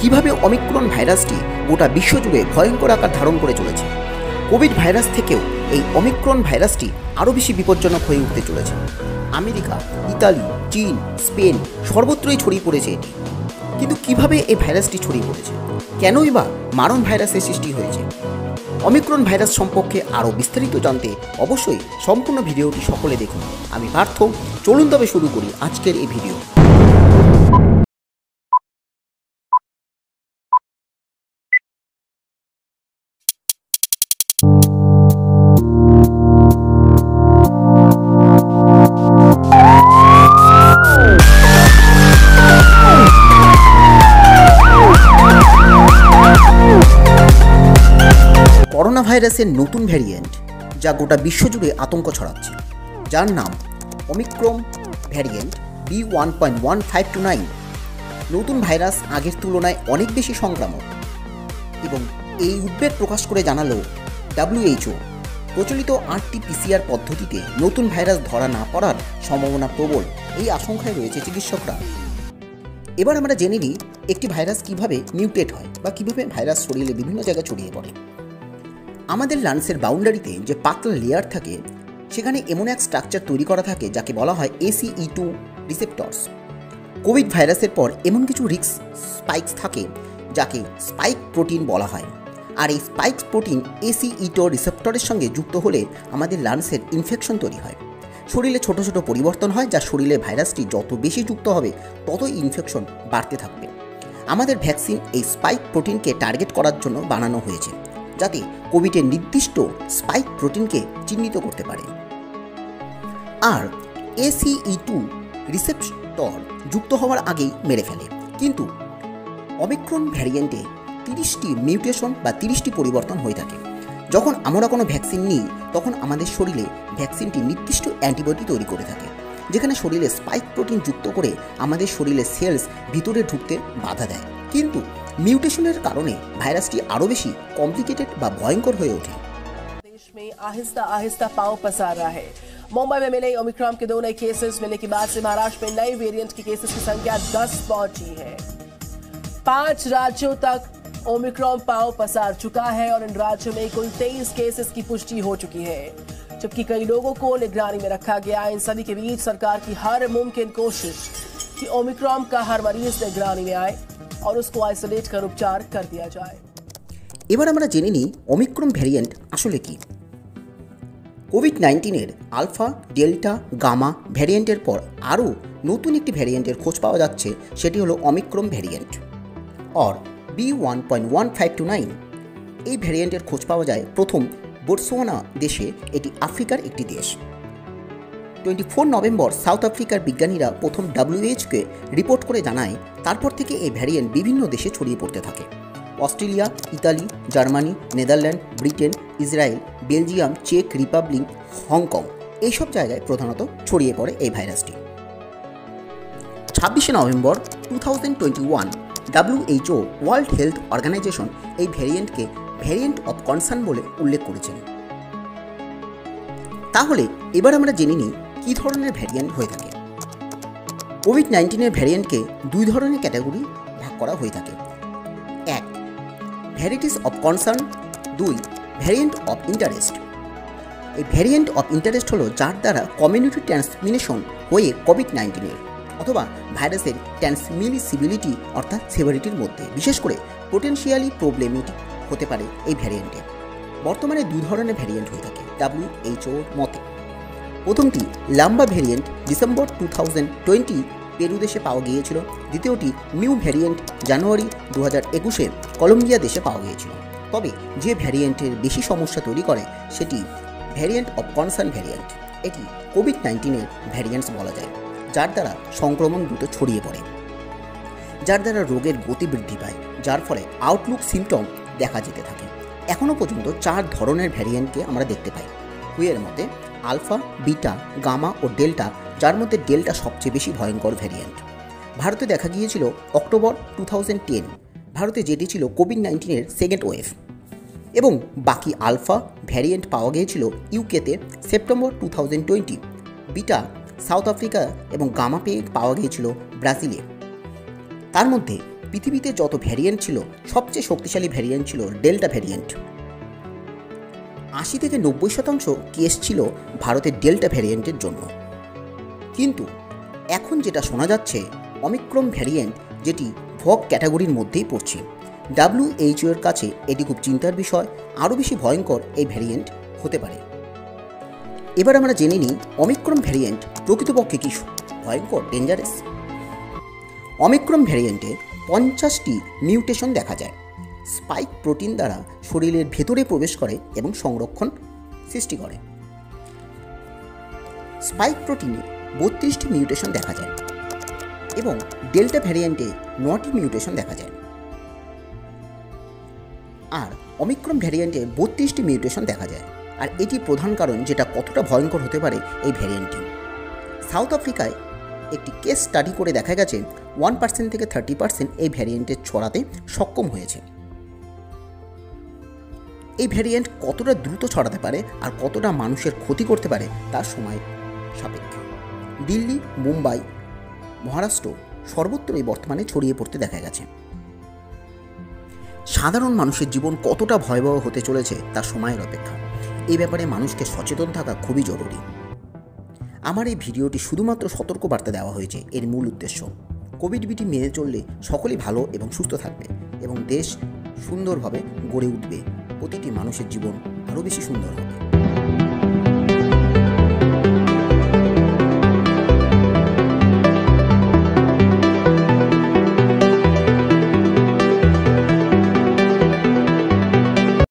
কিভাবে অমিক্রন ভাইরাসটি গোটা বিশ্বজুড়ে ভয়ঙ্কর আকার ধারণ করে চলেছে। কোভিড ভাইরাস থেকেও এই অমিক্রন ভাইরাসটি আরও বেশি বিপজ্জনক হয়ে উঠতে চলেছে। আমেরিকা, ইতালি, চীন, স্পেন সর্বত্রই ছড়িয়ে পড়েছে এটি। কিন্তু কিভাবে এই ভাইরাসটি ছড়িয়ে পড়েছে, কেনই বা মারণ ভাইরাসের সৃষ্টি হয়েছে, অমিক্রন ভাইরাস সম্পর্কে আরও বিস্তারিত জানতে অবশ্যই সম্পূর্ণ ভিডিওটি সকলে দেখুন। আমি পার্থ, চলুন তবে শুরু করি আজকের এই ভিডিও। করোনা ভাইরাসের নতুন ভ্যারিয়েন্ট যা গোটা বিশ্বজুড়ে আতঙ্ক ছড়াচ্ছে, যার নাম অমিক্রন ভ্যারিয়েন্ট B.1.1529। নতুন ভাইরাস আগের তুলনায় অনেক বেশি সংক্রামক এবং এই উদ্বেগ প্রকাশ করে জানালো WHO। প্রচলিত RT-PCR পদ্ধতিতে নতুন ভাইরাস ধরা না পড়ার সম্ভাবনা প্রবল, এই আশঙ্কায় রয়েছে চিকিৎসকরা। এবার আমরা জেনে নিই একটি ভাইরাস কিভাবে মিউটেট হয় বা কিভাবে ভাইরাস শরীরে বিভিন্ন জায়গায় ছড়িয়ে পড়ে। আমাদের লাংসের বাউন্ডারিতে যে পাতলা লেয়ার থাকে সেখানে এমন এক স্ট্রাকচার তৈরি করা থাকে যাকে বলা হয় ACE2 রিসেপ্টরস। কোভিড ভাইরাসের পর এমন কিছু রিস্ক স্পাইকস থাকে যাকে স্পাইক প্রোটিন বলা হয়, আর এই স্পাইক প্রোটিন ACE2 রিসেপ্টরের সঙ্গে যুক্ত হলে আমাদের লাংসের ইনফেকশন তৈরি হয়। শরীরে ছোট ছোট পরিবর্তন হয়, যা শরীরে ভাইরাসটি যত বেশি যুক্ত হবে ততই ইনফেকশন বাড়তে থাকবে। আমাদের ভ্যাকসিন এই স্পাইক প্রোটিনকে টার্গেট করার জন্য বানানো হয়েছে, যাতে কোভিডের নির্দিষ্ট স্পাইক প্রোটিনকে চিহ্নিত করতে পারে। আর ACE2 রিসেপ্টর যুক্ত হওয়ার আগেই মেরে ফেলে। কিন্তু অমিক্রন ভ্যারিয়েন্টে 30টি মিউটেশন বা 30টি পরিবর্তন হয়ে থাকে। যখন আমরা কোনো ভ্যাকসিন নিই তখন আমাদের শরীরে ভ্যাকসিনটি নির্দিষ্ট অ্যান্টিবডি তৈরি করে থাকে, যেখানে শরীরে স্পাইক প্রোটিন যুক্ত করে আমাদের শরীরের সেলস ভিতরে ঢুকতে বাধা দেয়। কিন্তু মিউটেশনের কারণে ভাইরাসটি আরও বেশি কমপ্লিকেটেড বা ভয়ঙ্কর হয়ে ওঠে। देश में आहिस्ता आहिस्ता पांव पसार रहा है। मुंबई में मिले ओमिक्रॉन के 2 नए केसेस मिलने के बाद से महाराष्ट्र में नए वेरिएंट के केसेस की संख्या 10 पहुंची है। 5 राज्यों तक ओमिक्रॉन पांव पसार चुका है और इन राज्यों में कुल 23 केसेस की पुष्टि हो चुकी है, जबकि कई लोगों को निगरानी में रखा गया। इन सभी के बीच सरकार की हर मुमकिन कोशिश कि ओमिक्रॉन का हर मरीज निगरानी में आए और उसको आइसोलेट कर उपचार कर दिया जाए। এবার আমরা জেনে নিই অমিক্রন ভ্যারিয়েন্ট আসলে কি। কোভিড-19 আলফা, ডেল্টা, গামা ভ্যারিয়েন্টের পর আরও নতুন একটি ভ্যারিয়েন্টের খোঁজ পাওয়া যাচ্ছে, সেটি হলো অমিক্রন ভ্যারিয়েন্ট অর B.1.1529। এই ভ্যারিয়েন্টের খোঁজ পাওয়া যায় প্রথম বোটসোয়ানা দেশে, এটি আফ্রিকার একটি দেশ। 24 নভেম্বর সাউথ আফ্রিকার বিজ্ঞানীরা প্রথম WHO-কে রিপোর্ট করে জানায়, তারপর থেকে এই ভ্যারিয়েন্ট বিভিন্ন দেশে ছড়িয়ে পড়তে থাকে। Australia, Italy, Germany, Netherland, Britain, Israel, Belgium, চেক রিপাবলিক, হংকং এইসব জায়গায় প্রধানত ছড়িয়ে পড়ে এই ভাইরাসটি। 26 November 2021 WHO World Health Organization এই ভ্যারিয়েন্টকে ভ্যারিয়েন্ট অফ কনসার্ন বলে উল্লেখ করেছেন। তাহলে এবার আমরা জেনে নিই কী ধরনের ভ্যারিয়েন্ট হয়ে থাকে। কোভিড-19 ভ্যারিয়েন্টকে 2 ধরনের ক্যাটাগরি ভাগ করা হয়ে থাকে। 1, varieties of concern. 2, variant of interest. এই ভ্যারিয়েন্ট অফ ইন্টারেস্ট হলো যার দ্বারা কমিউনিটি ট্রান্সমিশন হয়ে কোভিড-19 অথবা ভাইরাসের ট্রান্সমিসিবিলিটি অর্থাৎ সেভারিটির মধ্যে বিশেষ করে পোটেনশিয়ালি প্রবলেমেটিক হতে পারে এই ভ্যারিয়েন্টে। বর্তমানে 2 ধরনের ভ্যারিয়েন্ট হয়ে থাকে WHO মতে। প্রথমটি লাম্বা ভ্যারিয়েন্ট ডিসেম্বর 2020 পেরু দেশে পাওয়া গিয়েছিল। দ্বিতীয়টি নিউ ভ্যারিয়েন্ট জানুয়ারি 2021 কলম্বিয়া দেশে পাওয়া গিয়েছিল। তবে যে ভ্যারিয়েন্টের বেশি সমস্যা তৈরি করে সেটি ভ্যারিয়েন্ট অফ কনসার্ন ভ্যারিয়েন্ট। এটি কোভিড-19 ভ্যারিয়েন্টস বলা যায়, যার দ্বারা সংক্রমণ দ্রুত ছড়িয়ে পড়ে, যার দ্বারা রোগের গতি বৃদ্ধি পায়, যার ফলে আউটলুক সিমটম দেখা যেতে থাকে। এখনও পর্যন্ত 4 ধরনের ভ্যারিয়েন্টকে আমরা দেখতে পাই। এর মধ্যে আলফা, বিটা, গামা ও ডেল্টা, যার মধ্যে ডেল্টা সবচেয়ে বেশি ভয়ঙ্কর ভ্যারিয়েন্ট। ভারতে দেখা গিয়েছিল অক্টোবর 2010, ভারতে যেটি ছিল কোভিড-19 সেকেন্ড ওয়েভ, এবং বাকি আলফা ভ্যারিয়েন্ট পাওয়া গিয়েছিল ইউকেতে সেপ্টেম্বর 2020, বিটা সাউথ আফ্রিকা এবং গামা পেয়ে পাওয়া গিয়েছিল ব্রাজিলে। তার মধ্যে পৃথিবীতে যত ভ্যারিয়েন্ট ছিল সবচেয়ে শক্তিশালী ভ্যারিয়েন্ট ছিল ডেল্টা ভ্যারিয়েন্ট। 80 থেকে 90% কেস ছিল ভারতের ডেল্টা ভ্যারিয়েন্টের জন্য। কিন্তু এখন যেটা শোনা যাচ্ছে অমিক্রন ভ্যারিয়েন্ট, যেটি ভগ ক্যাটাগরির মধ্যেই পড়ছে। WHO এর কাছে এটি খুব চিন্তার বিষয়, আরও বেশি ভয়ঙ্কর এই ভ্যারিয়েন্ট হতে পারে। এবার আমরা জেনে নিই অমিক্রন ভ্যারিয়েন্ট প্রকৃতপক্ষে কি ভয়ঙ্কর, ডেঞ্জারাস। অমিক্রন ভ্যারিয়েন্টে 50টি মিউটেশন দেখা যায়। স্পাইক প্রোটিন দ্বারা শরীরের ভেতরে প্রবেশ করে এবং সংরক্ষণ সৃষ্টি করে। স্পাইক প্রোটিনে 32টি মিউটেশন দেখা যায় এবং ডেল্টা ভ্যারিয়েন্টে 9টি মিউটেশন দেখা যায়। আর অমিক্রন ভ্যারিয়েন্টে 32টি মিউটেশন দেখা যায়। আর এটি প্রধান কারণ যেটা কতটা ভয়ঙ্কর হতে পারে এই ভ্যারিয়েন্টটি। সাউথ আফ্রিকায় একটি কেস স্টাডি করে দেখা গেছে 1% থেকে 30% এই ভ্যারিয়েন্টের ছড়াতে সক্ষম হয়েছে। এই ভ্যারিয়েন্ট কতটা দ্রুত ছড়াতে পারে আর কতটা মানুষের ক্ষতি করতে পারে তার সময় সাপেক্ষে। দিল্লি, মুম্বাই, মহারাষ্ট্র সর্বত্রই বর্তমানে ছড়িয়ে পড়তে দেখা গেছে। সাধারণ মানুষের জীবন কতটা ভয়াবহ হতে চলেছে তার সময়ের অপেক্ষা। এই ব্যাপারে মানুষকে সচেতন থাকা খুবই জরুরি। আমার এই ভিডিওটি শুধুমাত্র সতর্কবার্তা দেওয়া হয়েছে। এর মূল উদ্দেশ্য, কোভিড বিধি মেনে চললে সকলেই ভালো এবং সুস্থ থাকবে এবং দেশ সুন্দরভাবে গড়ে উঠবে। প্রতিটি মানুষের জীবন আরও বেশি সুন্দর হবে।